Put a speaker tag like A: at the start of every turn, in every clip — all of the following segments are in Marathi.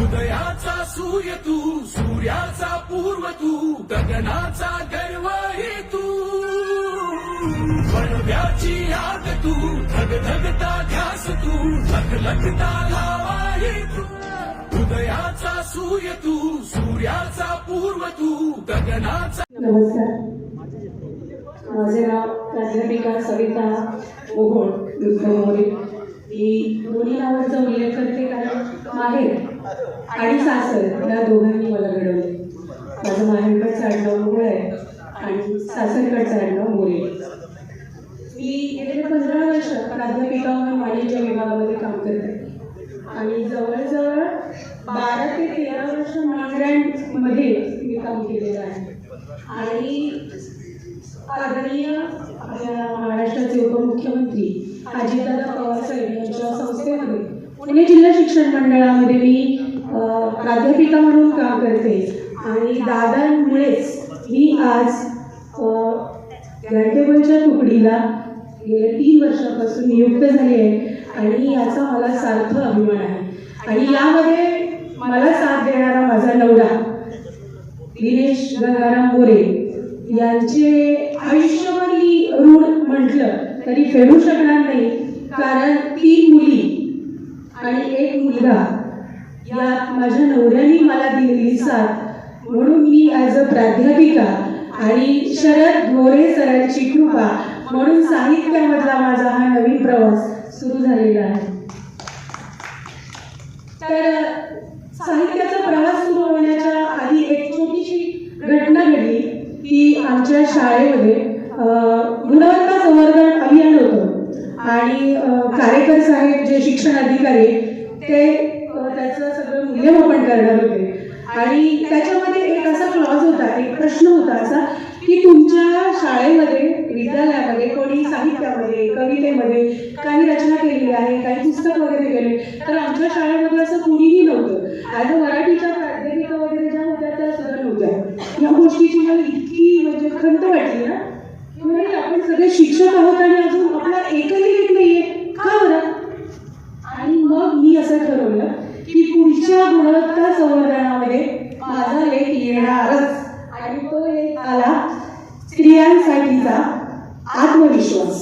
A: उदयाचा सूर्य तू, सूर्याचा पूर्व तू, गगनाचा गर्व हे तू, वणव्याची आग तू, धगधगता ध्यास तू, लखलखता लावा हे तू. उदयाचा सूर्य तू, सूर्याचा पूर्व तू, गगनाचा.
B: नमस्कार, माझे नाव प्राध्यापिका सविता मोहोळ दुर्गमोरे. मी दोन्ही नावांचा उल्लेख करते कारण माहेर आणि सासर या दोघांनी मला घडवले. माझं माहेरकडचं आडनाव मोहोळ आहे आणि सासरकडचं आडनाव मोरे. मी गेले 15 वर्ष प्राध्यापिका म्हणून वाणिज्य विभागामध्ये काम करते आणि जवळजवळ 12 ते 13 वर्ष माथेरानमध्ये मी काम केलेलं आहे. आणि आदरणीय आपल्या महाराष्ट्राचे उपमुख्यमंत्री अजितदादा पवार साहेब यांच्या संस्थेमध्ये पुणे जिल्हा शिक्षण मंडळामध्ये मी प्राध्यापिका म्हणून काम करते आणि दादांमुळेच मी आज गॅरटेबलच्या तुकडीला गेल्या 3 वर्षापासून नियुक्त झाली आहे आणि याचा मला सार्थ अभिमान आहे. आणि यामध्ये मला साथ देणारा माझा नवरा दिनेश गंगाराम मोरे यांचे आयुष्यभरी ऋण म्हटलं तरी फेडू शकणार नाही, कारण 3 मुली आणि 1 मुलगा या माझ्या नवऱ्याने मला दिलेली साथ. म्हणून मी ॲज अ प्राध्यापिका आणि शरद मोरे सरांची कृपा म्हणून साहित्यामधला माझा हा नवीन प्रवास सुरू झालेला आहे. तर साहित्याचा प्रवास सुरू होण्याच्या आधी एक छोटीशी घटना घडली की आमच्या शाळेमध्ये गुणवत्ता संवर्धन अभियान होतं आणि कारेकर साहेब जे शिक्षण अधिकारी ते त्याचं सगळं मूल्यमापन करणार होते. आणि त्याच्यामध्ये एक असा क्लॉज होता, एक प्रश्न होता असा की तुमच्या शाळेमध्ये विद्यालयामध्ये कोणी साहित्यामध्ये कवितेमध्ये काही रचना केलेली आहे, काही पुस्तक वगैरे केले. तर आमच्या शाळेमध्ये असं कुणीही नव्हतं. ॲज अ मराठीच्या प्राध्यापिका वगैरे ज्या होत्या त्या सुद्धा नव्हत्या. या गोष्टीची मला इतकी म्हणजे खंत वाटली ना की म्हणजे आपण सगळे शिक्षक आहोत आणि अजून आपला एकही लेख नाहीये का बरं. आणि मग मी असं ठरवलं की पुढच्या गुणवत्ता संवर्धनामध्ये माझा लेख येणारच. आणि तो लेख आला स्त्रियांसाठीचा आत्मविश्वास,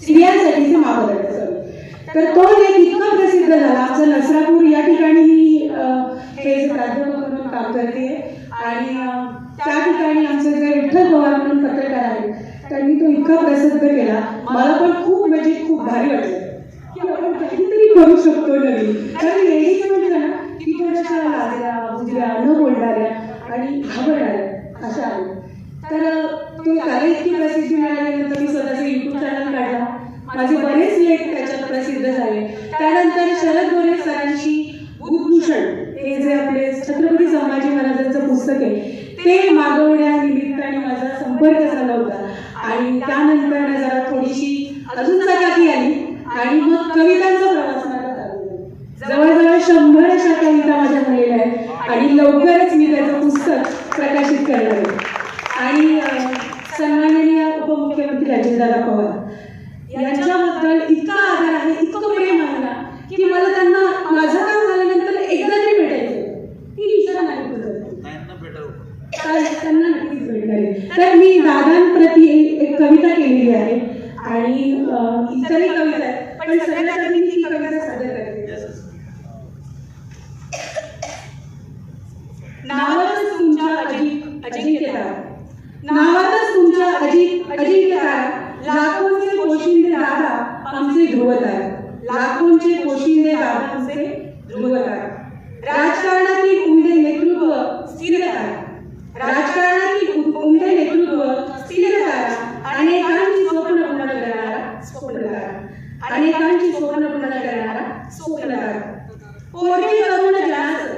B: स्त्रियांसाठीचे मापदंड. तर तो लेख इतका प्रसिद्ध झाला. आमचं नसरापूर या ठिकाणी हे जे प्राध्यापक म्हणून काम करते आणि त्या ठिकाणी आमचे जे विठ्ठल पवार म्हणून पत्रकार आहेत त्यांनी तो इतका प्रसिद्ध केला. मला पण खूप म्हणजे खूप भारी वाटलं की आपण काहीतरी करू शकतो नवीन. कारण लेडीज म्हटलं ना की थोड्याशा लाजऱ्या बुजऱ्या न बोलणाऱ्या आणि घाबरणाऱ्या अशा आहेत. तर तो त्याला इतकी प्रसिद्धी मिळाल्यानंतर मी स्वतःचा यूट्यूब चॅनल काढला. माझे बरेच लेख त्याच्यात प्रसिद्ध झाले. त्यानंतर शरद मोरे सरांची बुधभूषण हे जे आपले छत्रपती संभाजी महाराजांचं पुस्तक आहे ते मागवण्यानिमित्ताने माझा संपर्क झाला होता. आणि त्यानंतर जरा थोडीशी अजून चकाकी आली आणि मग कवितांचा प्रवास माझा चालू. जवळजवळ 100 अशा कविता माझ्या झालेल्या आहेत आणि लवकरच मी त्याचं पुस्तक प्रकाशित करणार आहे. आणि सन्माननीय उपमुख्यमंत्री अजितदादा पवार यांच्याबद्दल इतका आदर आहे, इतकं प्रेम आहे ना की मला त्यांना माझं काम झाल्यानंतर एकदा तरी भेटायचं. ती विचार नाही त्यांना नक्कीच भेटणार. तर मी दादांप्रती एक कविता केलेली आहे आणि इतरही कविता आहेत, पण सगळ्यात आधी मी ही कविता सादर करते. नावातच तुमच्या अजिंक्यता, नावातच तुमच्या अजिंक्यता, लाखोंचे पोशिंदे दादा आमचे ध्रुवतार, लाखोंचे पोशिंदे दादा आमचे ध्रुवतार. राजकारणातील उमदे नेतृत्व स्थिरता, राजकारणातील उमदे नेतृत्व स्थिरता, अनेकांची स्वप्न पूर्ण करणारा स्वप्नकार, अनेकांची स्वप्न पूर्ण करणारा स्वप्नकार. पोरके तरुण जनास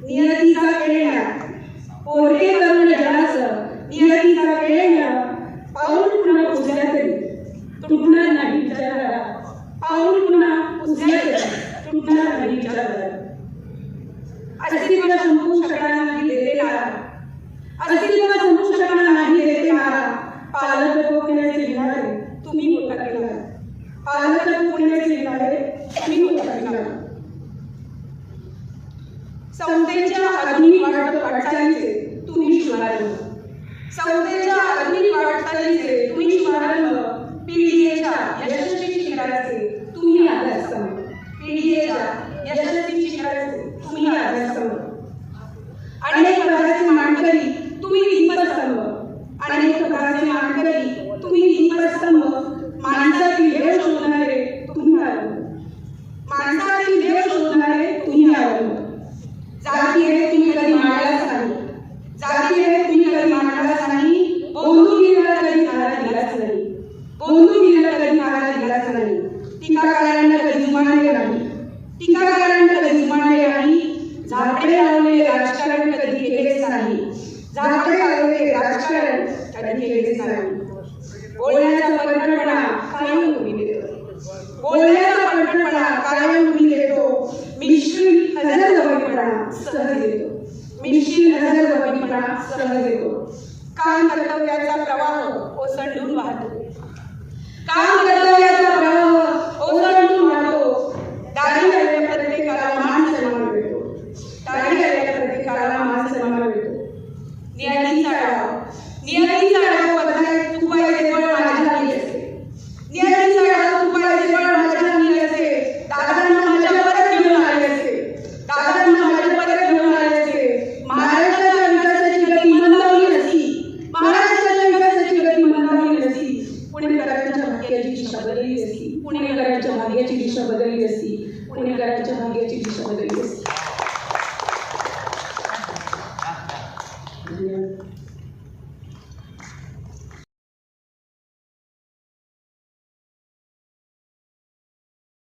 B: नियतीचा खेळण्या, पोरके तरुण जनास नियतीचा खेळण्या, पाऊल पुन्हा पुजल्या तरी तुटणार नाही विचार करा, पाऊल पुन्हा पुजल्या तरी तुटणार नाही विचार करा. अस्तित्व संपू शकणार नाही देते मारा, अस्तित्व संपू शकणार नाही देते मारा. पालकत्व घेण्याचे विधारे तुम्ही मोठा केला, पालकत्व घेण्याचे विधारे तुम्ही मोठा केला. संस्थेच्या आधुनिक वाटचालीचे तुम्ही शुभारंभ. संस्थेच्या आधुनिक वाटचालीचे तुम्ही शुभारंभ. PDAच्या यशस्वी शिखराचे तुम्ही आधारस्तंभ. PDAच्या यशस्वी शिखराचे तुम्ही आधारस्तंभ. अनेक पदाचे मानकरी तुम्ही दीपस्तंभ. अनेक पदाचे मानकरी तुम्ही दीपस्तंभ. माणसातील देव शोधणारे तुम्ही आरंभ. माणसातील देव शोधणारे तुम्ही आरंभ. जाती रे तुम्ही कधी मांडलाच नाही. जाती रे तुम्ही कधी मांडलाच नाही. बंधुगिरीला कधी थारा दिलाच नाही. बंधुगिरीला कधी थारा दिलाच नाही. टीकाकारांना कधी जुमानले नाही. टीकाकारांना कधी जुमानले नाही. झापडे लावलेले राजकारण कधी केलेच नाही. झापडे लावलेले राजकारण कधी केलेच नाही. बोलण्याचा परखडपणा कायम तुम्ही देतो. बोलण्याचा परखडपणा कायम तुम्ही देतो. मिश्किल हजरजबाबीपणा सहज देतो. मिश्किल हजरजबाबीपणा सहज देतो. काम कर्तव्याचा प्रवाह ओसंडून वाहतो. काम कर्तव्याचा प्रवाह ओसंडून वाहतो. दाढी आलेल्या प्रत्येकाला मान सन्मान मिळतो. दाढी आलेल्या प्रत्येकाला मान सन्मान मिळतो. नियतीचा डाव. नियतीचा डाव बदलाय चुकवायचे बळ माझ्या हाती असते. नियतीचा डाव चुकवायचे बळ माझ्या हाती असते. दादांना माझ्या परत घेऊन आले असते. दादांना माझ्या परत घेऊन आले असते. महाराष्ट्राच्या विकासाची गती मंदावली नसती. महाराष्ट्राच्या विकासाची गती मंदावली नसती. पुणेकरांच्या भाग्याची दिशा बदलली असती. पुणेकरांच्या भाग्याची दिशा बदलली असती. पुणेकरांच्या भाग्याची दिशा बदलली असती.